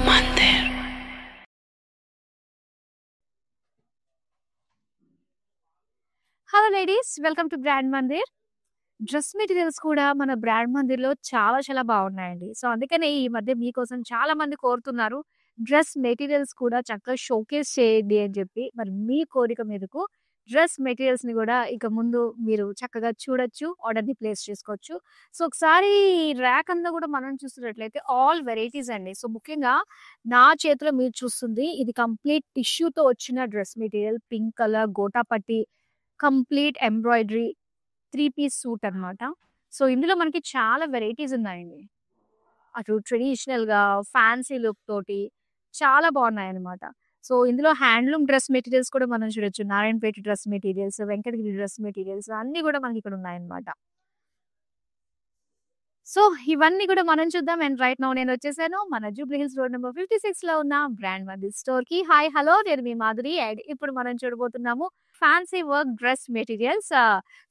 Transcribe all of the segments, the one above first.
Mandir. Hello ladies, welcome to brand Mandir. Dress materials కూడా మన brand మందిర్‌లో చాలా చాలా బాగున్నాయండి. సో, అందుకనే ఈ మధ్య మీకోసం చాలా మంది కోరుతున్నారు. డ్రెస్ మెటీరియల్స్ కూడా చక్కగా షోకేస్ చేయండి అని చెప్పి. మరి మీ కోరిక మేరకు డ్రెస్ మెటీరియల్స్‌ని గూడా ఇక ముందు మీరు చక్కగా చూడొచ్చు. ఆర్డర్‌ని ప్లేస్ చేసుకోవచ్చు. సో, ఒకసారి ర్యాక్ అంతా గూడా మనం చూస్తున్నట్లయితే ఆల్ వెరైటీస్ అండి. సో, ముఖ్యంగా నా చేతిలో మీరు చూస్తుంది ఇది కంప్లీట్ టిష్యూతో వచ్చిన dress material. Pink colour gota patti complete embroidery 3 piece suit అన్నమాట. సో, ఇందులో మనకి చాలా వెరైటీస్ ఉన్నాయండి. అటు ట్రెడిషనల్‌గా, ఫ్యాన్సీ లుక్ తోటి చాలా బాగున్నాయన్నమాట. సో, ఇందులో హ్యాండ్లూమ్ డ్రెస్ మెటీరియల్స్ కూడా మనం చూడొచ్చు. Narayanpet dress materials, Venkatagiri dress materials అన్నీ కూడా మనకి ఇక్కడ ఉన్నాయన్నమాట. సో, ఇవన్నీ కూడా మనం చూద్దాం. అండ్ రైట్ నౌ నేనొచ్చేసాను మన జూబ్లీ హిల్స్ రోడ్ నంబర్ 56లో ఉన్న బ్రాండ్ మందిర్ స్టోర్‌కి. హాయ్, హలో, నేను మీ మాధురి. అండ్ ఇప్పుడు మనం చూడబోతున్నాము fancy work dress materials.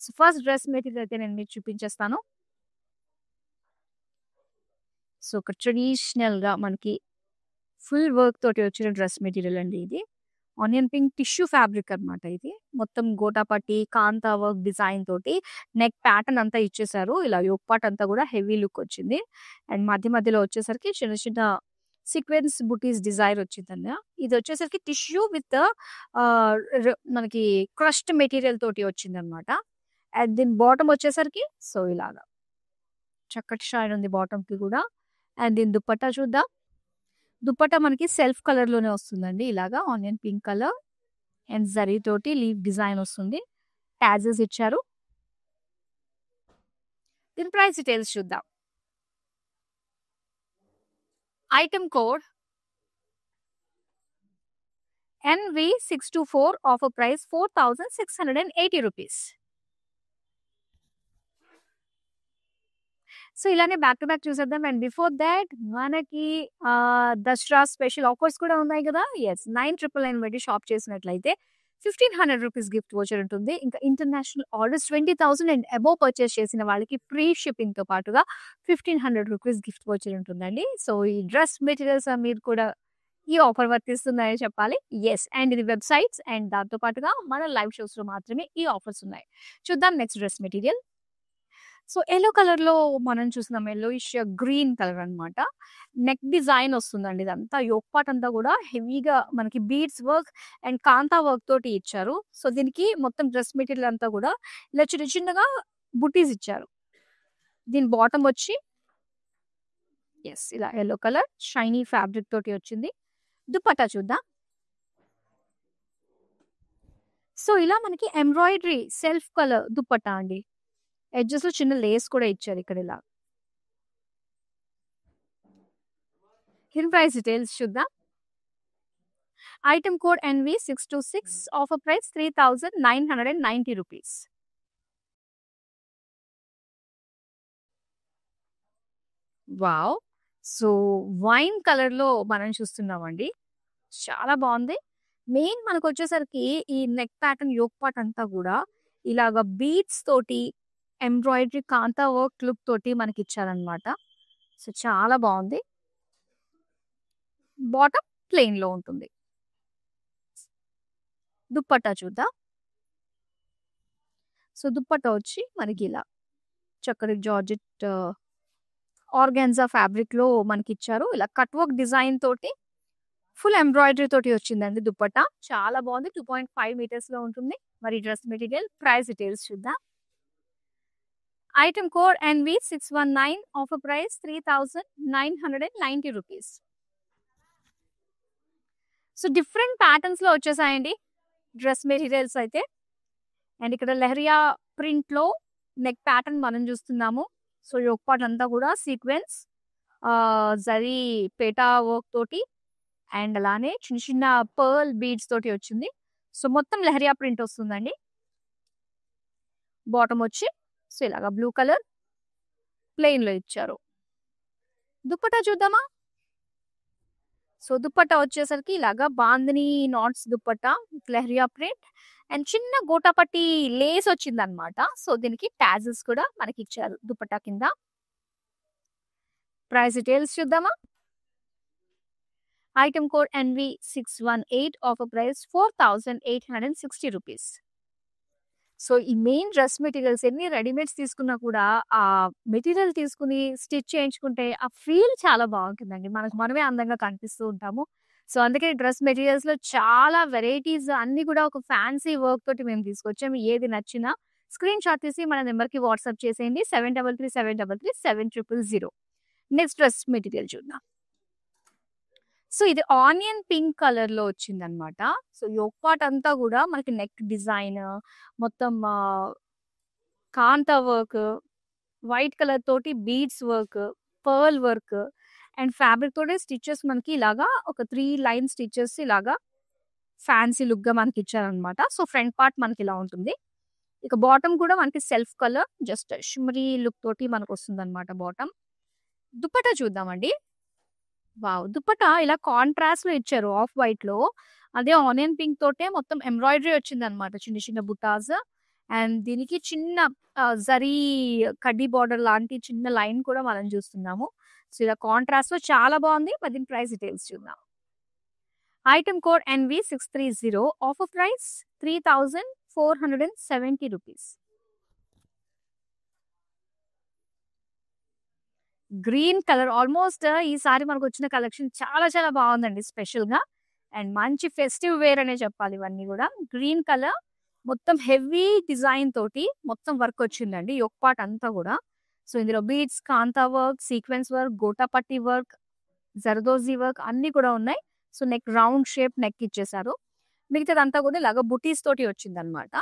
So, first dress material అయితే నేను మీకు చూపించేస్తాను. సో, ఒక ట్రెడిషనల్‌గా మనకి ఫుల్ వర్క్ తోటి వచ్చిన డ్రెస్ మెటీరియల్ అండి ఇది. ఆనియన్ పింక్ టిష్యూ ఫ్యాబ్రిక్ అన్నమాట ఇది. మొత్తం గోటాపట్టి, కాంతా వర్క్ డిజైన్ తోటి నెక్ ప్యాటర్న్ అంతా ఇచ్చేసారు. ఇలా యోక్ పార్ట్ అంతా కూడా హెవీ లుక్ వచ్చింది. అండ్ మధ్య మధ్యలో వచ్చేసరికి చిన్న చిన్న సీక్వెన్స్ బుటీస్ డిజైన్ వచ్చిందండి. ఇది వచ్చేసరికి టిష్యూ విత్ మనకి క్రష్డ్ మెటీరియల్ తోటి వచ్చిందన్నమాట. అండ్ దీని బాటమ్ వచ్చేసరికి సో ఇలాగా చక్కటి షైన్ ఉంది బాటమ్‌కి కూడా. అండ్ దీని దుపట్టా చూద్దాం. దుపట్టా మనకి సెల్ఫ్ కలర్ లోనే వస్తుందండి. ఇలాగా onion pink colour and zari తోటి లీఫ్ డిజైన్ వస్తుంది. టాజెస్ ఇచ్చారు. దీని ప్రైస్ డీటెయిల్స్ చూద్దాం. Item code NV624, offer price 4680 rupees. So, ఇలానే బ్యాక్ టు బ్యాక్ చూసేద్దాం. అండ్ బిఫోర్ దాట్ మనకి దసరా స్పెషల్ ఆఫర్స్ కూడా ఉన్నాయి కదా. యెస్, 9999 పెట్టి షాప్ చేసినట్లయితే 1500 రూపీస్ గిఫ్ట్ వోచర్ ఉంటుంది. ఇంకా international orders 20,000 and above purchase చేసిన వాళ్ళకి ఫ్రీ షిప్పింగ్‌తో పాటుగా 1500 రూపీస్ గిఫ్ట్ వోచర్ ఉంటుందండి. సో, ఈ డ్రెస్ మెటీరియల్స్ మీరు కూడా ఈ ఆఫర్ వర్తిస్తున్నాయని చెప్పాలి. యెస్, అండ్ ఇది వెబ్‌సైట్స్ అండ్ దాంతో పాటుగా మన లైవ్ షోస్‌లో మాత్రమే ఈ ఆఫర్స్ ఉన్నాయి. చూద్దాం next dress material. So, yellow కలర్‌లో మనం చూస్తున్నాం. యెల్లోయిష్ గ్రీన్ కలర్ అన్నమాట. నెక్ డిజైన్ వస్తుందండి. ఇదంతా యోక్ పార్ట్ అంతా కూడా హెవీగా మనకి beads work and kantha work తోటి ఇచ్చారు. సో, దీనికి మొత్తం డ్రెస్ మెటీరియల్ అంతా కూడా ఇలా చిన్న చిన్నగా బుటీస్ ఇచ్చారు. దీని బాటమ్ వచ్చి యెస్ ఇలా యెల్లో కలర్ షైనీ ఫ్యాబ్రిక్ తోటి వచ్చింది. దుపట్టా చూద్దాం. సో, ఇలా మనకి ఎంబ్రాయిడరీ సెల్ఫ్ కలర్ దుపట్టా అండి. ఎడ్జెస్‌లో చిన్న లేస్ కూడా ఇచ్చారు ఇక్కడ ఇలా. దీని ప్రైస్ డీటెయిల్స్ చూద్దాం. Item code NV626, offer price 3990 rupees. Wow! So, wine కలర్‌లో మనం చూస్తున్నామండి. చాలా బాగుంది. మెయిన్ మనకొచ్చేసరికి ఈ నెక్ ప్యాటర్న్ యోక్ పార్ట్ అంతా కూడా ఇలాగ బీడ్స్ తోటి ఎంబ్రాయిడరీ కాంతా వర్క్ లుక్ తోటి మనకి ఇచ్చారన్నమాట. సో, చాలా బాగుంది. బాటమ్ ప్లెయిన్‌లో ఉంటుంది. దుపట్టా చూద్దాం. సో, దుపట్టా వచ్చి మనకి ఇలా చక్కటి జార్జెట్ ఆర్గాన్జా ఫ్యాబ్రిక్‌లో మనకిచ్చారు. ఇలా కట్ వర్క్ డిజైన్ తోటి ఫుల్ ఎంబ్రాయిడరీ తోటి వచ్చిందండి దుపట్టా. చాలా బాగుంది. 2.5 మీటర్స్‌లో ఉంటుంది. మరి డ్రెస్ మెటీరియల్ ప్రైస్ డీటెయిల్స్ చూద్దాం. ఐటమ్ కోడ్ NV619, offer price 3990 rupees. So, different ప్యాటర్న్స్‌లో వచ్చేసాయండి డ్రెస్ మెటీరియల్స్ అయితే. అండ్ ఇక్కడ లెహరియా ప్రింట్‌లో నెక్ ప్యాటర్న్ మనం చూస్తున్నాము. సో, యోక్ పార్ట్ అంతా కూడా సీక్వెన్స్ జరీ పేటా వర్క్ తోటి అండ్ అలానే చిన్న చిన్న పర్ల్ బీడ్స్ తోటి వచ్చింది. సో, మొత్తం లెహరియా ప్రింట్ వస్తుందండి. బాటమ్ వచ్చి సో, ఇలాగా బ్లూ కలర్ ప్లెయిన్‌లో ఇచ్చారు. దుపట్టా చూద్దామా? సో, దుపట్టా వచ్చేసరికి ఇలాగా bandhani knots dupatta leheriya print and చిన్న గోటాపట్టి లేస్ వచ్చిందన్నమాట. సో, దీనికి టాజెస్ కూడా మనకి ఇచ్చారు దుపట్టా కింద. ప్రైస్ డీటెయిల్స్ చూద్దామా? Item code NV618, offer price 4860 rupees. So, ఈ మెయిన్ డ్రెస్ మెటీరియల్స్ ఎన్ని రెడీమేడ్స్ తీసుకున్నా కూడా, ఆ మెటీరియల్ తీసుకొని స్టిచ్ చేయించుకుంటే ఆ ఫీల్ చాలా బావుంటుందండి. మనకు మనమే అందంగా కనిపిస్తూ ఉంటాము. సో, అందుకే డ్రెస్ మెటీరియల్స్‌లో చాలా వెరైటీస్ అన్నీ కూడా ఒక ఫ్యాన్సీ వర్క్ తోటి మేము తీసుకొచ్చాము. ఏది నచ్చినా స్క్రీన్ షాట్ తీసి మన నంబర్‌కి వాట్సాప్ చేసేయండి. 7337337000. నెక్స్ట్ డ్రెస్ మెటీరియల్ చూద్దాం. సో, ఇది ఆనియన్ పింక్ కలర్‌లో వచ్చిందనమాట. సో, యోక్ పార్ట్ అంతా గూడా మనకి నెక్ డిజైన్ మొత్తం కాంతా వర్క్, వైట్ కలర్ తోటి beads work, pearl work and fabric తోటి స్టిచెస్ మనకి ఇలాగా ఒక 3 లైన్ స్టిచెస్ ఇలాగా ఫ్యాన్సీ లుక్‌గా మనకిచ్చారనమాట. సో, ఫ్రంట్ పార్ట్ మనకిలా ఉంటుంది. ఇక బాటమ్ కూడా మనకి self colour just shimmery look తోటి మనకొస్తుందనమాట బాటమ్. దుపట్టా చూద్దామండి. వావ్! దుపట్టా ఇలా కాంట్రాస్ట్‌లో ఇచ్చారు ఆఫ్ వైట్‌లో. అదే ఆనియన్ పింక్ తోటే మొత్తం ఎంబ్రాయిడరీ వచ్చిందనమాట. చిన్న చిన్న బుటాస్. అండ్ దీనికి చిన్న జరీ కడ్డీ బోర్డర్ లాంటి చిన్న లైన్ కూడా మనం చూస్తున్నాము. సో, ఇలా కాంట్రాస్ట్‌లో చాలా బావుంది. మరి దీని ప్రైస్ డీటెయిల్స్ చూద్దాం. Item code NV630, offer price 3470 rupees. Green colour almost ఈసారి మనకొచ్చిన కలెక్షన్ చాలా చాలా బావుందండి స్పెషల్‌గా. అండ్ మంచి ఫెస్టివ్ వేర్ అనే చెప్పాలి ఇవన్నీ గూడా. గ్రీన్ కలర్ మొత్తం హెవీ డిజైన్ తోటి మొత్తం వర్క్ వచ్చిందండి. యోక్ పార్ట్ అంతా గూడా. సో, ఇందులో beads, kantha work, sequence work, gotapatti work, zardozi work అన్నీ కూడా ఉన్నాయి. So, neck round shape neck ఇచ్చేసారు. మిగతాదంతా కూడా ఇలాగ బుటీస్ తోటి వచ్చిందనమాట.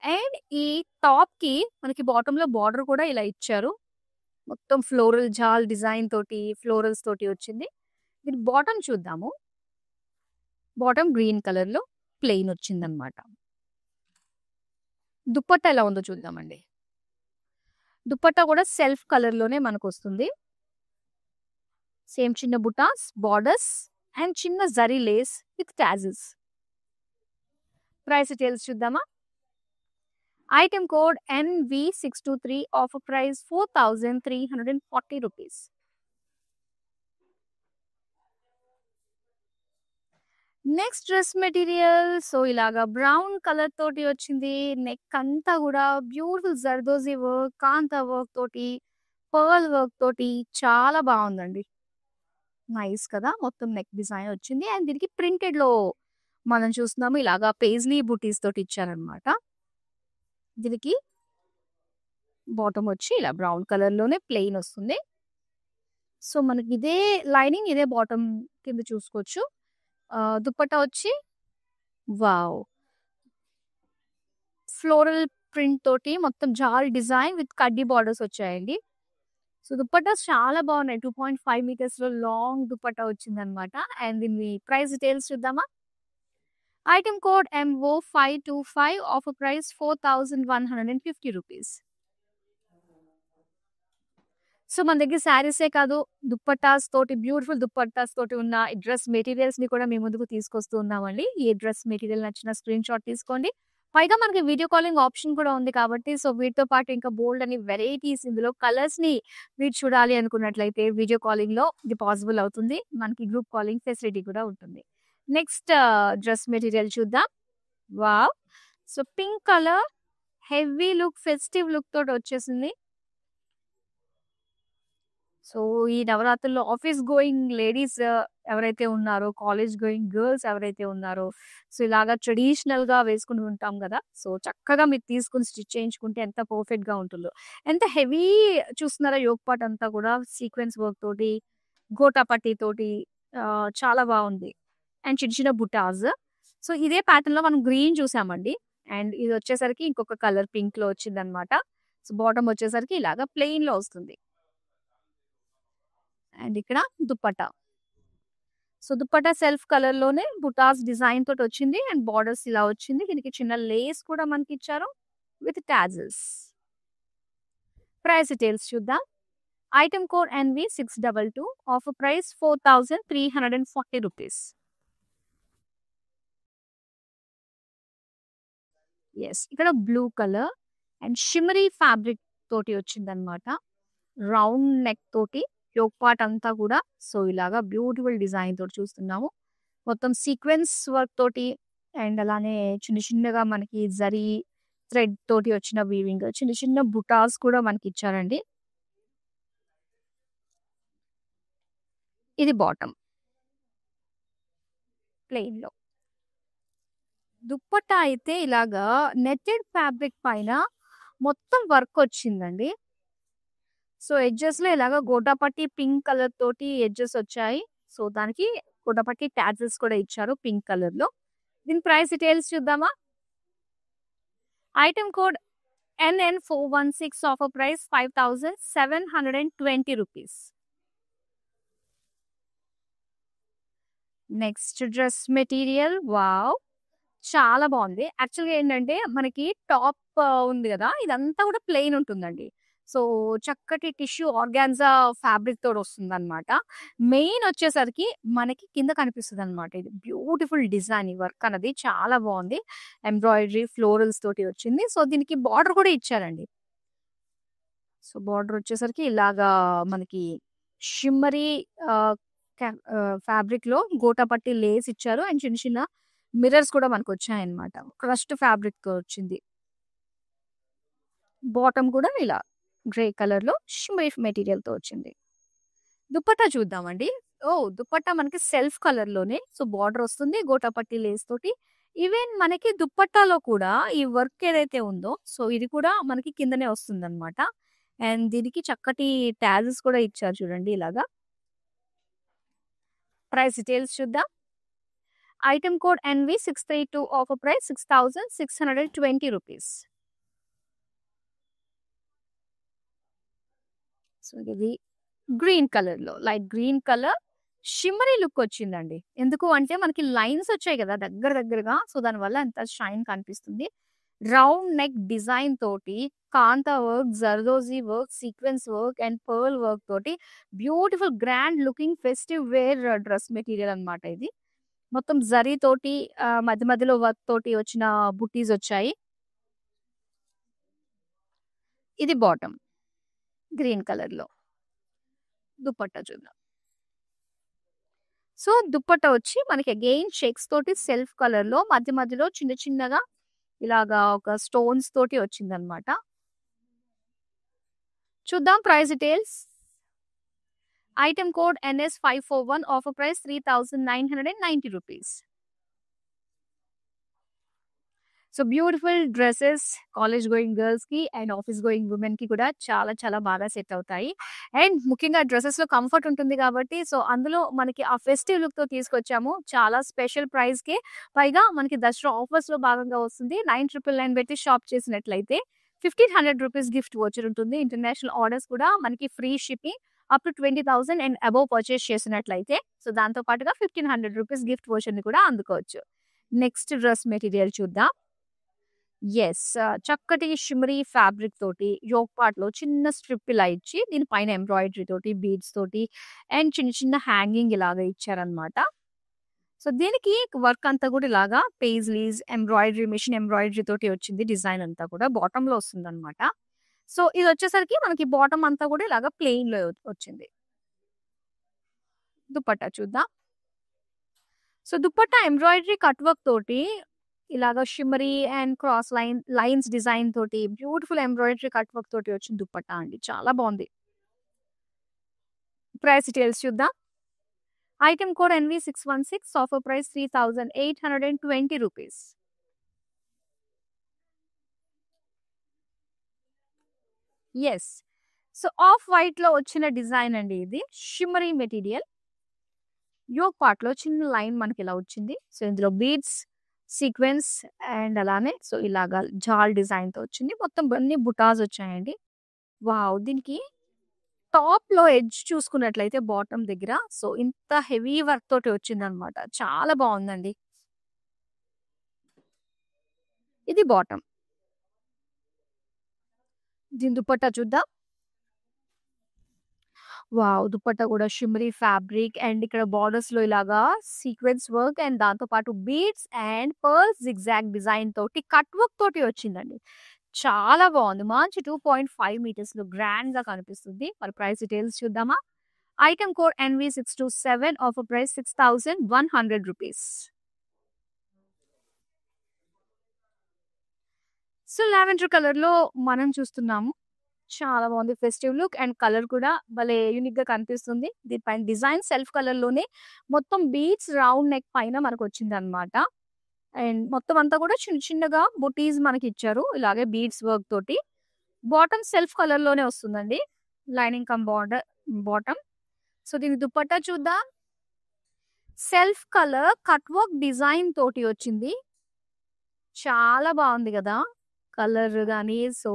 అండ్ ఈ టాప్‌కి మనకి బాటమ్‌లో బార్డర్ కూడా ఇలా ఇచ్చారు. మొత్తం ఫ్లోరల్ జాల్ డిజైన్ తోటి, ఫ్లోరల్స్ తోటి వచ్చింది. దీని బాటమ్ చూద్దాము. బాటమ్ గ్రీన్ కలర్‌లో ప్లెయిన్ వచ్చిందనమాట. దుపట్టా ఎలా ఉందో చూద్దామండి. దుపట్టా కూడా సెల్ఫ్ కలర్‌లోనే మనకొస్తుంది. సేమ్ చిన్న బుటాస్, బార్డర్స్ అండ్ చిన్న zari lace with tassels. Price details చూద్దామా? Item code NV623, offer price 4340 rupees. Next dress material so, ఇలాగా బ్రౌన్ కలర్ తోటి వచ్చింది. నెక్ అంతా గూడా beautiful zardozi work, kantha work తోటి, పర్ల్ వర్క్ తోటి చాలా బావుందండి. నైస్ కదా! మొత్తం నెక్ డిజైన్ వచ్చింది. అండ్ దీనికి ప్రింటెడ్‌లో మనం చూస్తున్నాము ఇలాగా పేజ్లీ బుటీస్ తోటి ఇచ్చారనమాట. దీనికి బాటమ్ వచ్చి ఇలా బ్రౌన్ కలర్‌లోనే ప్లెయిన్ వస్తుంది. సో, మనకి ఇదే లైనింగ్, ఇదే బాటమ్ కింద చూసుకోవచ్చు. దుపట్టా వచ్చి వావ్! ఫ్లోరల్ ప్రింట్ తోటి మొత్తం జాల్ డిజైన్ విత్ కడ్డీ బార్డర్స్ వచ్చాయండి. సో, దుపట్టాస్ చాలా బావున్నాయి. 2.5 మీటర్స్‌లో లాంగ్ దుపట్టా వచ్చిందనమాట. అండ్ దీని ప్రైస్ డీటెయిల్స్ చూద్దామా? Item code MO525, offer price 4150 rupees. So, మన దగ్గర శారీసే కాదు, దుప్పట్టాస్ తోటి బ్యూటిఫుల్ దుప్పట్టాస్ తోటి ఉన్న ఈ డ్రెస్ మెటీరియల్స్‌ని కూడా మీ ముందుకు తీసుకొస్తూ ఉన్నామండి. ఏ డ్రెస్ మెటీరియల్ నచ్చినా స్క్రీన్ షాట్ తీసుకోండి. పైగా మనకి వీడియో కాలింగ్ ఆప్షన్ కూడా ఉంది కాబట్టి, సో, వీటితో పాటు ఇంకా బోలెడ్ అని వెరైటీస్ ఇందులో కలర్స్‌ని మీరు చూడాలి అనుకున్నట్లయితే వీడియో కాలింగ్‌లో ఇది పాసిబుల్ అవుతుంది. మనకి గ్రూప్ కాలింగ్ ఫెసిలిటీ కూడా ఉంటుంది. నెక్స్ట్ డ్రెస్ మెటీరియల్ చూద్దాం. Wow! So, pink colour heavy look, festive look తోటి వచ్చేసింది. సో, ఈ నవరాత్రుల్లో ఆఫీస్ గోయింగ్ లేడీస్ ఎవరైతే ఉన్నారో, కాలేజ్ గోయింగ్ గర్ల్స్ ఎవరైతే ఉన్నారో, సో, ఇలాగా ట్రెడిషనల్‌గా వేసుకొని ఉంటాం గదా! సో, చక్కగా మీరు తీసుకొని స్టిచ్ చేయించుకుంటే ఎంత పర్ఫెక్ట్‌గా ఉంటుందో. ఎంత హెవీ చూస్తున్నారా యోక్ పార్ట్ అంతా కూడా సీక్వెన్స్ వర్క్ తోటి, గోటా పట్టీ తోటి చాలా బావుంది. అండ్ చిన్న చిన్న బుటాస్. సో, ఇదే ప్యాటర్న్‌లో మనం గ్రీన్ చూసామండి. అండ్ ఇదొచ్చేసరికి ఇంకొక కలర్ పింక్‌లో వచ్చిందనమాట. సో, బాటమ్ వచ్చేసరికి ఇలాగా ప్లెయిన్‌లో వస్తుంది. అండ్ ఇక్కడ దుపట్టా. సో, దుపట్టా సెల్ఫ్ కలర్‌లోనే బుటాస్ డిజైన్ తోటొచ్చింది. అండ్ బోర్డర్స్ ఇలా వచ్చింది. దీనికి చిన్న లేస్ కూడా మనకిచ్చారు విత్ టాజిల్స్. ప్రైస్ డీటెయిల్స్ చూద్దాం. Item code NV622, offer price 4340 rupees. Yes. ఇక్కడ blue colour and shimmery fabric తోటి వచ్చిందనమాట. రౌండ్ నెక్ తోటి యోక్ పార్ట్ అంతా కూడా సో ఇలాగా బ్యూటిఫుల్ డిజైన్ తోటి చూస్తున్నాము. మొత్తం సీక్వెన్స్ వర్క్ తోటి అండ్ అలానే చిన్న చిన్నగా మనకి జరీ థ్రెడ్ తోటి వచ్చిన వీవింగ్, చిన్న చిన్న బుటాస్ కూడా మనకి ఇచ్చారండి. ఇది బాటమ్ ప్లెయిన్ లో. దుప్పట్టా అయితే ఇలాగా నెట్టెడ్ ఫ్యాబ్రిక్ పైన మొత్తం వర్క్ వచ్చిందండి. సో ఎడ్జెస్ లో ఇలాగా గోటాపట్టి పింక్ కలర్ తోటి ఎడ్జెస్ వచ్చాయి. సో దానికి గోటాపట్టి టాజెస్ కూడా ఇచ్చారు పింక్ కలర్ లో. దీని ప్రైస్ డీటెయిల్స్ చూద్దామా? Item code NN416, offer price 5720 rupees. Next dress material wow, చాలా బాగుంది. యాక్చువల్‌గా ఏంటంటే మనకి టాప్ ఉంది గదా! ఇదంతా కూడా ప్లెయిన్ ఉంటుందండి. సో, చక్కటి టిష్యూ ఆర్గాన్జా ఫ్యాబ్రిక్ తోడొస్తుందనమాట. మెయిన్ వచ్చేసరికి మనకి కింద కనిపిస్తదనమాట. ఇది బ్యూటిఫుల్ డిజైన్, ఈ వర్క్ అన్నది చాలా బాగుంది. ఎంబ్రాయిడరీ, ఫ్లోరల్స్ తోటి వచ్చింది. సో, దీనికి బార్డర్ కూడా ఇచ్చారండి. సో, బార్డర్ వచ్చేసరికి ఇలాగా మనకి షిమ్మరీ ఆహ్, ఫ్యాబ్రిక్‌లో గోటాపట్టి లేస్ ఇచ్చారు. అండ్ చిన్న చిన్న మిర్రర్స్ కూడా మనకొచ్చాయన్నమాట. క్రష్డ్ ఫ్యాబ్రిక్‌తో వచ్చింది. బాటమ్ కూడా ఇలా గ్రే కలర్‌లో షిమ్మరీ మెటీరియల్‌తో వచ్చింది. దుపట్టా చూద్దామండి. ఓహ్! దుపట్టా మనకి సెల్ఫ్ కలర్‌లోనే సో, బార్డర్ వస్తుంది. గోటాపట్టి లేస్ తోటి. ఈవెన్ మనకి దుపట్టాలో కూడా ఈ వర్క్ ఏదైతే ఉందో సో, ఇది కూడా మనకి కిందనే వస్తుందన్నమాట. అండ్ దీనికి చక్కటి టాజెస్ కూడా ఇచ్చారు చూడండి ఇలాగా. ప్రైస్ డీటెయిల్స్ చూద్దాం. Item code NV632, offer price 6620 rupees. So, ఇది గ్రీన్ కలర్‌లో light green colour shimmery look వచ్చిందండి. ఎందుకు అంటే మనకి లైన్స్ వచ్చాయి కదా దగ్గర దగ్గరగా. సో, దానివల్ల అంత షైన్ కనిపిస్తుంది. రౌండ్ నెక్ డిజైన్ తోటి kantha work, zardozi work, sequence work and pearl work తోటి beautiful grand looking festive wear dress material అన్నమాట ఇది. మొత్తం జరీ తోటి మధ్య మధ్యలో వర్క్ తోటి వచ్చిన బుట్టీస్ వచ్చాయి. ఇది బాటమ్ గ్రీన్ కలర్‌లో. దుపట్టా చూద్దాం. సో, దుపట్టా వచ్చి మనకి అగైన్ చెక్స్ తోటి సెల్ఫ్ కలర్‌లో మధ్య మధ్యలో చిన్న చిన్నగా ఇలాగా ఒక స్టోన్స్ తోటి వచ్చిందనమాట. చూద్దాం price details. Item code NS541, offer price 3990 rupees. So, beautiful dresses college going గర్ల్స్‌కి అండ్ ఆఫీస్ గోయింగ్ వుమెన్‌కి కూడా చాలా చాలా బాగా సెట్ అవుతాయి. అండ్ ముఖ్యంగా డ్రెసెస్‌లో కంఫర్ట్ ఉంటుంది కాబట్టి సో, అందులో మనకి ఆ ఫెస్టివ్ లుక్‌తో తీసుకొచ్చాము. చాలా స్పెషల్ ప్రైస్‌కే పైగా మనకి దసరా ఆఫర్స్‌లో భాగంగా వస్తుంది. 9999 పెట్టి షాప్ చేసినట్లయితే 1500 రూపీస్ గిఫ్ట్ వోచర్ ఉంటుంది. ఇంటర్నేషనల్ ఆర్డర్స్ కూడా మనకి free shipping up to 20,000 and above purchase చేసినట్లయితే సో, దాంతో పాటుగా 1500 రూపీస్ గిఫ్ట్ వోచర్‌ని కూడా అందుకోవచ్చు. నెక్స్ట్ డ్రెస్ మెటీరియల్ చూద్దాం. యెస్. చక్కటి షిమ్మరీ ఫ్యాబ్రిక్ తోటి యోక్ పార్ట్‌లో చిన్న స్ట్రిప్ ఇలా ఇచ్చి దీని పైన ఎంబ్రాయిడరీ తోటి, బీడ్స్ తోటి అండ్ చిన్న చిన్న హ్యాంగింగ్ ఇలాగా ఇచ్చారన్నమాట. సో, దీనికి వర్క్ అంతా కూడా ఇలాగా పేజ్లీస్, ఎంబ్రాయిడరీ, మిషన్ ఎంబ్రాయిడరీ తోటి వచ్చింది డిజైన్ అంతా కూడా బాటమ్‌లో వస్తుందన్నమాట. సో, ఇదొచ్చేసరికి మనకి బాటమ్ అంతా కూడా ఇలాగా ప్లెయిన్‌లో వచ్చింది. దుపట్టా చూద్దాం. So, dupatta embroidery cut work తోటి ఇలాగా shimmery and cross lines design తోటి బ్యూటిఫుల్ ఎంబ్రాయిడరీ కట్ వర్క్ తోటి వచ్చిన దుపట్టా అండి. చాలా బాగుంది. ప్రైస్ డీటెయిల్స్ చూద్దాం. Item code NV616, offer price 3820 rupees. Yes. So, off వైట్‌లో వచ్చిన డిజైన్ అండి ఇది. Shimmery material. యోక్ పార్ట్‌లో చిన్న లైన్ మనకి ఇలా వచ్చింది. సో, ఇందులో బీడ్స్, సీక్వెన్స్ అండ్ అలానే సో, ఇలాగా జాల్ డిజైన్‌తో వచ్చింది. మొత్తం అన్ని బుటాస్ వచ్చాయండి. వావ్! దీనికి టాప్‌లో ఎడ్జ్ చూసుకున్నట్లయితే బాటమ్ దగ్గర సో, ఇంత హెవీ వర్క్ తోటి వచ్చిందనమాట. చాలా బాగుందండి. ఇది బాటమ్. దీని దుపట్టా చూద్దాం. వావ్! దుపట్టా కూడా షిమ్మరీ ఫ్యాబ్రిక్ అండ్ ఇక్కడ బార్డర్స్‌లో ఇలాగా సీక్వెన్స్ వర్క్ అండ్ దాంతో పాటు beads and pearls zigzag design తోటి కట్ వర్క్ తోటి వచ్చిందండి. చాలా బాగుంది. మంచి 2.5 మీటర్స్‌లో గ్రాండ్‌గా కనిపిస్తుంది. మరి ప్రైస్ డీటెయిల్స్ చూద్దామా? Item code NV627, offer price 6,100 rupees. So lavender colour లో మనం చూస్తున్నాము. చాలా బాగుంది ఫెస్టివ్ లుక్ అండ్ కలర్ కూడా భలే యూనిక్ గా కనిపిస్తుంది. దీనిపైన డిజైన్ సెల్ఫ్ కలర్ లోనే మొత్తం బీడ్స్ రౌండ్ నెక్ పైన మనకు వచ్చింది అనమాట. అండ్ మొత్తం అంతా కూడా చిన్న చిన్నగా బుటీస్ మనకి ఇచ్చారు ఇలాగే బీడ్స్ వర్క్ తోటి. బాటమ్ సెల్ఫ్ కలర్ లోనే వస్తుందండి, lining cum border bottom. So దీని దుపట్టా చూద్దాం. Self colour cut work design తోటి వచ్చింది, చాలా బాగుంది కదా కలర్ గానీ. సో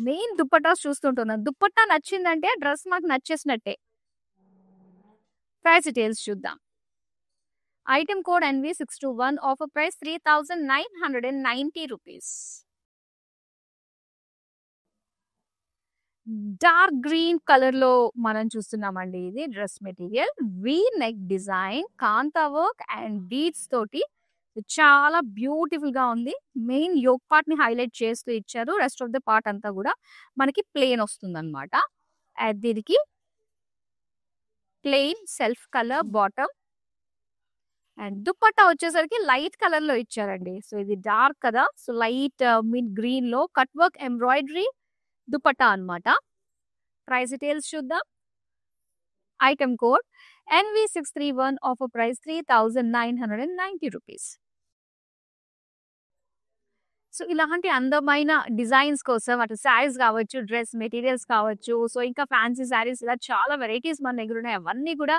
మెయిన్ దుపట్టాస్ చూస్తుంటున్నాను, దుపట్టా నచ్చిందంటే డ్రెస్ మాకు నచ్చేసినట్టే. ప్రైస్ డీటెయిల్స్ చూద్దాం. Item code NV621, offer price 3,990 rupees. Dark green colour లో మనం చూస్తున్నామండి. ఇది dress material, V neck design, kantha work and beads తోటి చాలా బ్యూటిఫుల్ గా ఉంది. మెయిన్ యోక్ పార్ట్ ని హైలైట్ చేస్తూ ఇచ్చారు, రెస్ట్ ఆఫ్ ద పార్ట్ అంతా కూడా మనకి ప్లెయిన్ వస్తుంది అనమాట. దీనికి plain self colour bottom and dupatta వచ్చేసరికి లైట్ కలర్ లో ఇచ్చారండి. సో ఇది డార్క్ కదా, సో లైట్ మిడ్ గ్రీన్ లో కట్ వర్క్ ఎంబ్రాయిడరీ దుపట్టా అన్నమాట. ప్రైస్ డీటెయిల్స్ చూద్దాం. Item code NV631, offer price 3,990 rupees. So ఇలాంటి అందమైన డిజైన్స్ కోసం అటు శారీస్ కావచ్చు, డ్రెస్ మెటీరియల్స్ కావచ్చు, సో ఇంకా ఫ్యాన్సీ శారీస్, ఇలా చాలా వెరైటీస్ మన దగ్గర ఉన్నాయి. అవన్నీ కూడా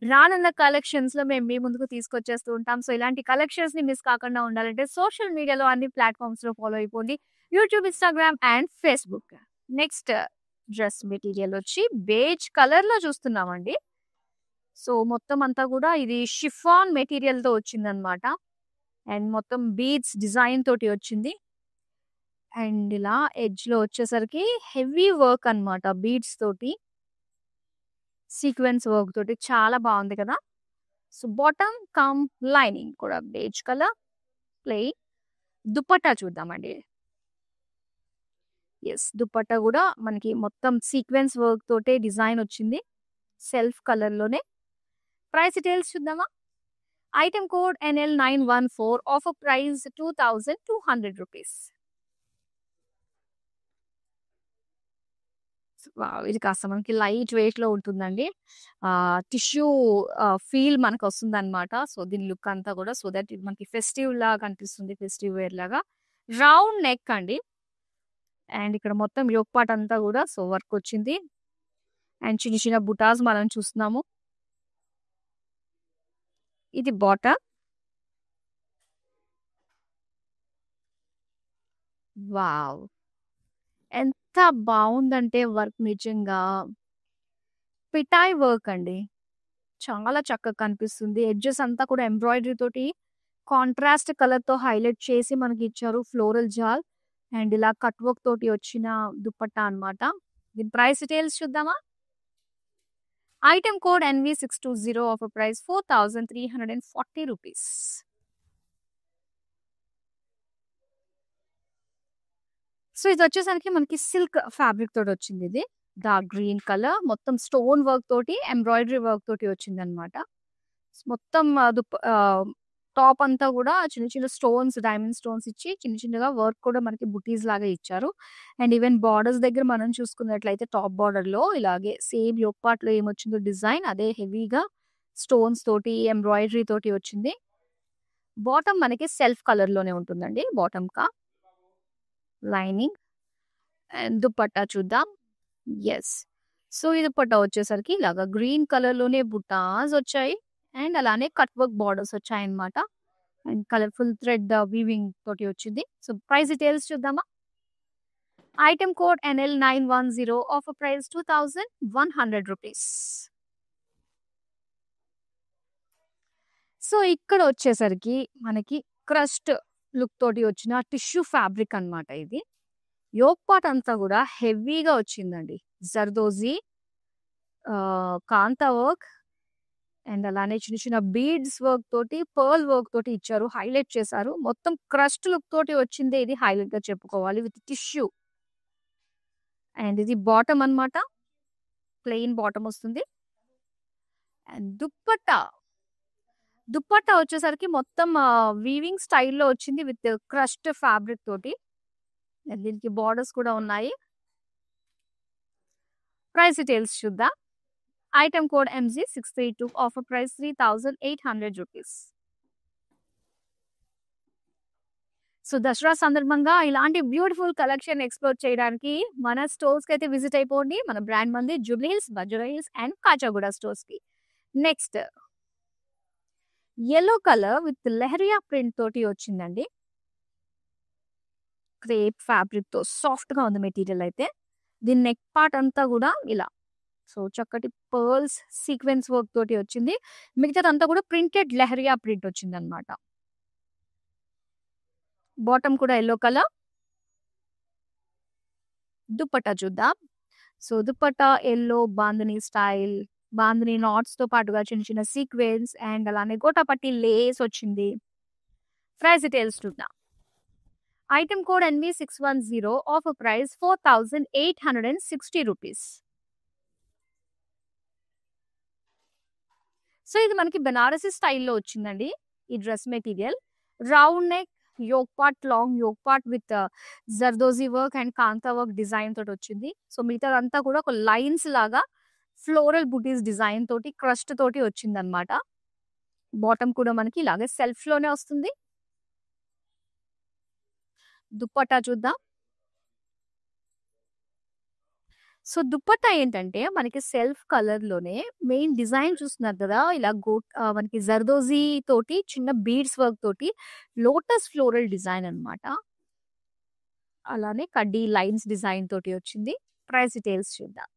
రానున్న కలెక్షన్స్ లో మేము మీ ముందుకు తీసుకొచ్చేస్తూ ఉంటాం. సో ఇలాంటి కలెక్షన్స్ ని మిస్ కాకుండా ఉండాలంటే సోషల్ మీడియాలో అన్ని ప్లాట్ఫామ్స్ లో ఫాలో అయిపోండి, YouTube, Instagram and Facebook. Next dress material వచ్చి బేజ్ కలర్ లో చూస్తున్నామండి. సో మొత్తం అంతా కూడా ఇది షిఫాన్ మెటీరియల్ తో వచ్చిందనమాట. అండ్ మొత్తం బీడ్స్ డిజైన్ తోటి వచ్చింది. అండ్ ఇలా ఎడ్జ్ లో వచ్చేసరికి హెవీ వర్క్ అన్నమాట, బీడ్స్ తోటి సీక్వెన్స్ వర్క్ తోటి చాలా బాగుంది కదా. సో బాటమ్ కమ్ లైనింగ్ కూడా బేజ్ కలర్ ప్లెయిన్. దుపట్టా చూద్దామండి. ఎస్, దుపట్టా కూడా మనకి మొత్తం సీక్వెన్స్ వర్క్ తోటే డిజైన్ వచ్చింది, సెల్ఫ్ కలర్ లోనే. ప్రైస్ డీటెయిల్స్ చూద్దామా. Item code NL914, offer price 2,200 rupees. ఇది కాస్త మనకి లైట్ వెయిట్ లో ఉంటుందండి, టిష్యూ ఫీల్ మనకు వస్తుంది అనమాట. సో దీని లుక్ అంతా కూడా సో దట్ ఇది మనకి ఫెస్టివ్ లాగా కనిపిస్తుంది, ఫెస్టివ్ వేర్ లాగా. రౌండ్ నెక్ అండి, అండ్ ఇక్కడ మొత్తం యోక్ పార్ట్ అంతా కూడా సో వర్క్ వచ్చింది. అండ్ చిన్న చిన్న బుటాస్ మనం చూస్తున్నాము. ఇది బాటమ్. వావ్, ఎంత బాగుందంటే వర్క్ నిజంగా పిటాయ్ వర్క్ అండి, చాలా చక్కగా కనిపిస్తుంది. ఎడ్జెస్ అంతా కూడా ఎంబ్రాయిడరీ తోటి కాంట్రాస్ట్ కలర్ తో హైలైట్ చేసి మనకి ఇచ్చారు, ఫ్లోరల్ జాల్ అండ్ ఇలా కట్ వర్క్ తోటి వచ్చిన దుపట్టా అన్నమాట. దీని ప్రైస్ డీటెయిల్స్ చూద్దామా. Item code NV620, offer price 4,340 rupees. So ఇది వచ్చేసరికి మనకి సిల్క్ ఫ్యాబ్రిక్ తోటి వచ్చింది. ఇది డార్క్ గ్రీన్ కలర్, మొత్తం స్టోన్ వర్క్ తోటి ఎంబ్రాయిడరీ వర్క్ తోటి వచ్చింది అనమాట. మొత్తం టాప్ అంతా కూడా చిన్న చిన్న స్టోన్స్, డైమండ్ స్టోన్స్ ఇచ్చి చిన్న చిన్నగా వర్క్ కూడా మనకి బుటీస్ లాగా ఇచ్చారు. అండ్ ఈవెన్ బార్డర్స్ దగ్గర మనం చూసుకున్నట్లయితే టాప్ బార్డర్ లో ఇలాగే సేమ్ యోక్ పార్ట్ లో ఏమొచ్చిందో డిజైన్ అదే హెవీగా స్టోన్స్ తోటి ఎంబ్రాయిడరీ తోటి వచ్చింది. బాటమ్ మనకి సెల్ఫ్ కలర్ లోనే ఉంటుందండి, బాటమ్ కా లైనింగ్. అండ్ దుపట్టా చూద్దాం. ఎస్, సో ఈ దుపట్టా వచ్చేసరికి ఇలాగా గ్రీన్ కలర్ లోనే బుటాస్ వచ్చాయి అండ్ అలానే కట్ వర్క్ బార్డర్స్ వచ్చాయి అన్నమాట. అండ్ కలర్ఫుల్ థ్రెడ్ వీవింగ్ తోటి వచ్చింది. సో ప్రైస్ డీటెయిల్స్ చూద్దామా. Item code NL910, offer price 2,100 rupees. So ఇక్కడ వచ్చేసరికి మనకి క్రస్ట్ లుక్ తోటి వచ్చిన టిష్యూ ఫ్యాబ్రిక్ అన్నమాట. ఇది యోక్ పార్ట్ అంతా కూడా హెవీగా వచ్చిందండి, జర్దోజీ కాంతా వర్క్ అండ్ అలానే చిన్న చిన్న బీడ్స్ వర్క్ తోటి పర్ల్ వర్క్ తోటి ఇచ్చారు, హైలైట్ చేశారు. మొత్తం క్రస్ట్ లుక్ తోటి వచ్చింది, ఇది హైలైట్ గా చెప్పుకోవాలి విత్ టిష్యూ. అండ్ ఇది బాటమ్ అన్నమాట, ప్లెయిన్ బాటమ్ వస్తుంది. అండ్ దుప్పట్టా వచ్చేసరికి మొత్తం వీవింగ్ స్టైల్‌లో వచ్చింది విత్ క్రష్డ్ ఫ్యాబ్రిక్ తోటి. అండ్ దీనికి బోర్డర్స్ కూడా ఉన్నాయి. ప్రైస్ డీటెయిల్స్ చూద్దాం. Item code MG632 offer price 3,800 rupees. So Dasara సందర్భంగా ఇలాంటి బ్యూటిఫుల్ కలెక్షన్ ఎక్స్‌ప్లోర్ చేయడానికి మన స్టోర్స్‌కి అయితే విజిట్ అయిపోండి. మన బ్రాండ్ మంది జూబ్లీ హిల్స్, బంజారా హిల్స్ అండ్ కాచాగూడ స్టోర్స్‌కి. Next yellow colour with leheriya print తోటి వచ్చిందండి. క్రేప్ ఫ్యాబ్రిక్‌తో సాఫ్ట్‌గా ఉంది మెటీరియల్ అయితే. దీని నెక్ పార్ట్ అంతా కూడా ఇలా. సో చక్కటి పర్ల్స్ సీక్వెన్స్ వర్క్ తోటి వచ్చింది. మిగతాదంతా కూడా ప్రింటెడ్ లెహరియా ప్రింట్ వచ్చిందన్నమాట. బాటమ్ కూడా యెల్లో కలర్. దుపట్టా చూద్దాం. So dupatta yellow bandhani style. Bandhani నాట్స్‌తో పాటుగా చిన్న చిన్న సీక్వెన్స్ అండ్ అలానే గోటాపట్టి లేస్ వచ్చింది. ప్రైస్ డీటెయిల్స్ చూద్దాం. Item code NV610 offer price 4,860 rupees. So ఇది మనకి బెనారసీ స్టైల్‌లో వచ్చిందండి ఈ dress material. Round neck, yoke part, long yoke part with zardozi work and kantha work design తోటి వచ్చింది. సో మిగతాదంతా కూడా ఒక లైన్స్ లాగా ఫ్లోరల్ బుటీస్ డిజైన్ తోటి క్రస్ట్ తోటి వచ్చిందన్నమాట. బాటమ్ కూడా మనకి ఇలాగే సెల్ఫ్‌లోనే వస్తుంది. దుపట్టా చూద్దాం. సో దుపట్టా ఏంటంటే మనకి సెల్ఫ్ కలర్‌లోనే మెయిన్ డిజైన్ చూస్తున్నారు కదా! ఇలా మనకి జర్దోజీ తోటి చిన్న బీడ్స్ వర్క్ తోటి లోటస్ ఫ్లోరల్ డిజైన్ అన్నమాట. అలానే కడ్డీ లైన్స్ డిజైన్ తోటి వచ్చింది. ప్రైస్ డీటెయిల్స్ చూద్దాం.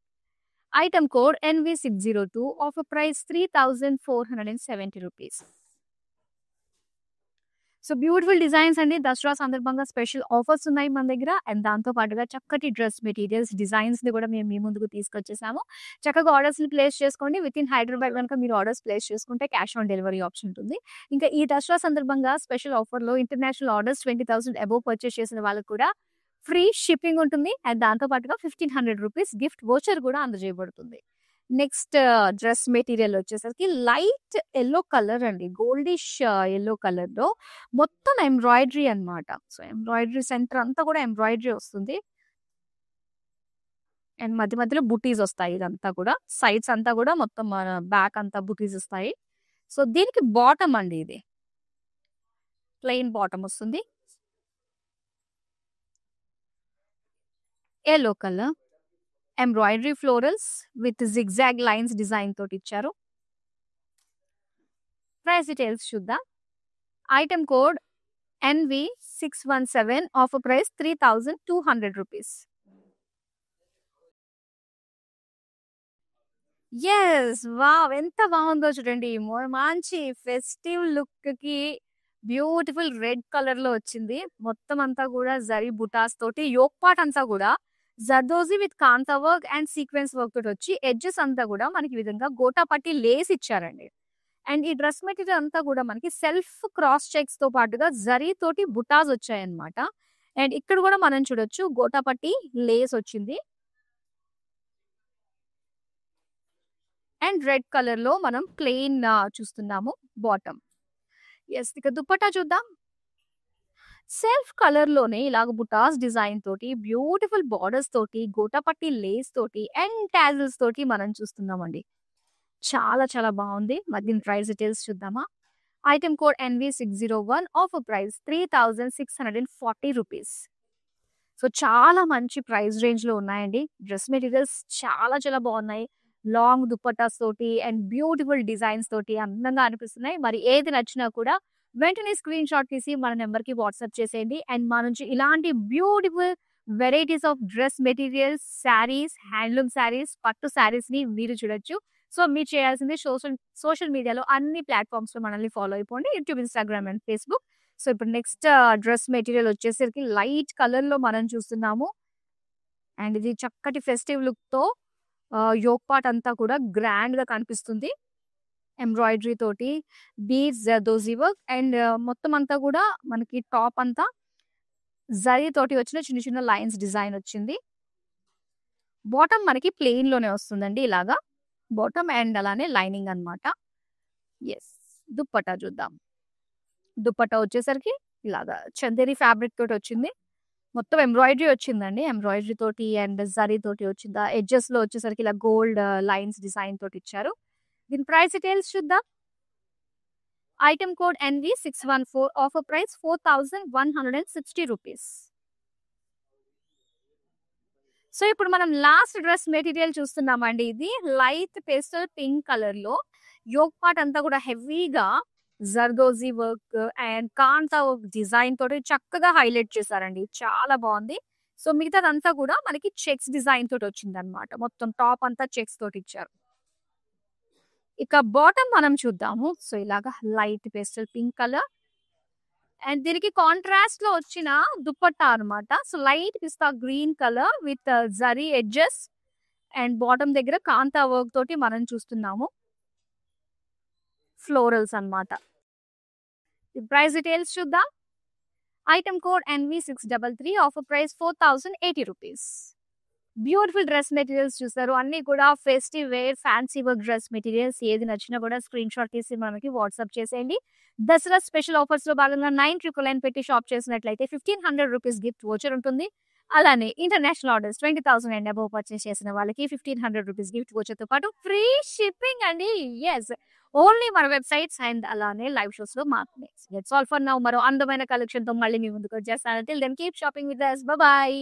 Item code NV602 offer price 3,470 rupees. So beautiful designs అండి. దసరా సందర్భంగా స్పెషల్ ఆఫర్స్ ఉన్నాయి మన దగ్గర. అండ్ దాంతో పాటుగా చక్కటి డ్రెస్ మెటీరియల్స్, డిజైన్స్‌ని కూడా మేము మీ ముందుకు తీసుకొచ్చేసాము. చక్కగా ఆర్డర్స్‌ని ప్లేస్ చేసుకోండి. వితిన్ హైదరాబాద్ గనుక మీరు ఆర్డర్స్ ప్లేస్ చేసుకుంటే క్యాష్ ఆన్ డెలివరీ ఆప్షన్ ఉంటుంది. ఇంకా ఈ దసరా సందర్భంగా స్పెషల్ ఆఫర్‌లో ఇంటర్నేషనల్ ఆర్డర్స్ 20,000 అబోవ్ పర్చేస్ చేసిన వాళ్ళకి కూడా ఫ్రీ షిప్పింగ్ ఉంటుంది. అండ్ దాంతో పాటుగా 1,500 రూపీస్ గిఫ్ట్ వోచర్ కూడా అందజేయబడుతుంది. నెక్స్ట్ డ్రెస్ మెటీరియల్ వచ్చేసరికి లైట్ యెల్లో కలర్ అండి. గోల్డిష్ యెల్లో కలర్‌లో మొత్తం ఎంబ్రాయిడరీ అన్నమాట. సో ఎంబ్రాయిడరీ సెంటర్ అంతా కూడా ఎంబ్రాయిడరీ వస్తుంది. అండ్ మధ్య మధ్యలో బుటీస్ వస్తాయి ఇదంతా కూడా. సైడ్స్ అంతా కూడా మొత్తం బ్యాక్ అంతా బుటీస్ వస్తాయి. సో దీనికి బాటమ్ అండి ఇది. ప్లెయిన్ బాటమ్ వస్తుంది. Yellow colour. Embroidery florals with zigzag lines design తోటి ఇచ్చారు. ప్రైస్ డీటెయిల్స్ చూద్దాం. Item code NV617 offer price 3,200 rupees. Yes! Wow! ఎంత బాగుందో చూడండి. మంచి ఫెస్టివ్ లుక్‌కి బ్యూటిఫుల్ రెడ్ కలర్‌లో వచ్చింది. మొత్తం అంతా కూడా జరీ బుటాస్ తోటి యోక్ పార్ట్ అంతా కూడా zardozi with kantha work and sequence work తోటి వచ్చి ఎడ్జెస్ అంతా కూడా మనకి ఈ విధంగా గోటాపట్టి లేస్ ఇచ్చారండి. అండ్ ఈ డ్రెస్ మెటీరియల్ అంతా కూడా మనకి సెల్ఫ్ క్రాస్ చెక్స్‌తో పాటుగా జరీ తోటి బుటాస్ వచ్చాయన్నమాట. అండ్ ఇక్కడ కూడా మనం చూడొచ్చు గోటాపట్టి లేస్ వచ్చింది. అండ్ రెడ్ కలర్‌లో మనం ప్లెయిన్ చూస్తున్నాము బాటమ్. యెస్! ఇక దుపట్టా చూద్దాం. సెల్ఫ్ కలర్‌లోనే ఇలాగ బుటాస్ డిజైన్ తోటి బ్యూటిఫుల్ బోర్డర్స్ తోటి గోటాపట్టి లేస్ తోటి అండ్ టాజిల్స్ తోటి మనం చూస్తున్నామండి. చాలా చాలా బాగుంది. మరి దీని ప్రైస్ డీటెయిల్స్ చూద్దామా? Item code NV601 offer price 3,640 rupees. So చాలా మంచి ప్రైస్ రేంజ్‌లో ఉన్నాయండి. డ్రెస్ మెటీరియల్స్ చాలా చాలా బాగున్నాయి. లాంగ్ దుపట్టాస్ తోటి అండ్ బ్యూటిఫుల్ డిజైన్స్ తోటి అందంగా అనిపిస్తున్నాయి. మరి ఏది నచ్చినా కూడా వెంటనే స్క్రీన్ షాట్ తీసి మన నెంబర్‌కి వాట్సాప్ చేసేయండి. అండ్ మా నుంచి ఇలాంటి beautiful varieties of dress materials, saris, handloom saris, పట్టు శారీస్‌ని మీరు చూడొచ్చు. సో మీరు చేయాల్సింది సోషల్ మీడియాలో అన్ని ప్లాట్‌ఫార్మ్స్‌లో మనల్ని ఫాలో అయిపోండి. YouTube, Instagram and Facebook. So ఇప్పుడు నెక్స్ట్ డ్రెస్ మెటీరియల్ వచ్చేసరికి లైట్ కలర్‌లో మనం చూస్తున్నాము. అండ్ ఇది చక్కటి ఫెస్టివ్ లుక్‌తో యోక్ పార్ట్ అంతా కూడా గ్రాండ్‌గా కనిపిస్తుంది. ఎంబ్రాయిడరీ తోటి బీడ్స్, జర్దోజీ వర్క్ అండ్ మొత్తం అంతా కూడా మనకి టాప్ అంతా జరీ తోటి వచ్చిన చిన్న చిన్న లైన్స్ డిజైన్ వచ్చింది. బాటమ్ మనకి ప్లెయిన్‌లోనే వస్తుందండి ఇలాగా. బాటమ్ అండ్ అలానే లైనింగ్ అన్నమాట. యెస్. దుప్పట్టా చూద్దాం. దుప్పట్టా వచ్చేసరికి ఇలాగా చందేరి ఫ్యాబ్రిక్ తోటి వచ్చింది. మొత్తం ఎంబ్రాయిడరీ వచ్చిందండి. ఎంబ్రాయిడరీ తోటి అండ్ జరీ తోటి వచ్చింది. ఆ ఎడ్జెస్‌లో వచ్చేసరికి ఇలా గోల్డ్ లైన్స్ డిజైన్ తోటి ఇచ్చారు. దీని ప్రైస్ డీటెయిల్స్ చూద్దాం. Item code NV614 offer price 4160 rupees. So, ఇప్పుడు మనం లాస్ట్ డ్రెస్ మెటీరియల్ చూస్తున్నామండి. ఇది లైట్ పేస్టల్ పింక్ కలర్‌లో యోక్ పార్ట్ అంతా కూడా హెవీగా zardozi work and kantha work design తోటి చక్కగా హైలైట్ చేశారండి. చాలా బావుంది. సో, మిగతాదంతా కూడా మనకి చెక్స్ డిజైన్ తోటి వచ్చిందన్నమాట. మొత్తం టాప్ అంతా చెక్స్ తోటి ఇచ్చారు. ఇక బాటమ్ మనం చూద్దాము. సో, ఇలాగా light pastel pink colour and దీనికి కాంట్రాస్ట్‌లో వచ్చిన దుపట్టా అన్నమాట. So, light pista green colour with zari edges and bottom దగ్గర కాంతా వర్క్ తోటి మనం చూస్తున్నాము. ఫ్లోరల్స్ అన్నమాట. ఈ ప్రైస్ డీటెయిల్స్ చూద్దాం. Item code NV633 offer price 4080 rupees. Beautiful dress materials చూసారు. అన్నీ కూడా festive wear, fancy work dress materials ఏది నచ్చినా కూడా స్క్రీన్‌షాట్ తీసి మనకి వాట్సాప్ చేసేయండి. దసరా స్పెషల్ ఆఫర్స్‌లో భాగంగా 9999 పెట్టి షాప్ చేసినట్లయితే 1500 రూపీస్ గిఫ్ట్ వోచర్ ఉంటుంది. అలానే international orders 20,000 and above purchase చేసిన వాళ్ళకి 1500 రూపీస్ గిఫ్ట్ వోచర్‌తో పాటు ఫ్రీ షిప్పింగ్ అండి. యెస్. ఓన్లీ మన వెబ్‌సైట్స్ అండ్ అలానే లైవ్ షోస్‌లో మాత్రమే. That's all for now. మరో అందమైన కలెక్షన్‌తో మళ్ళీ మీ ముందుకు వచ్చేస్తాను. Till then keep shopping with us. Bye by.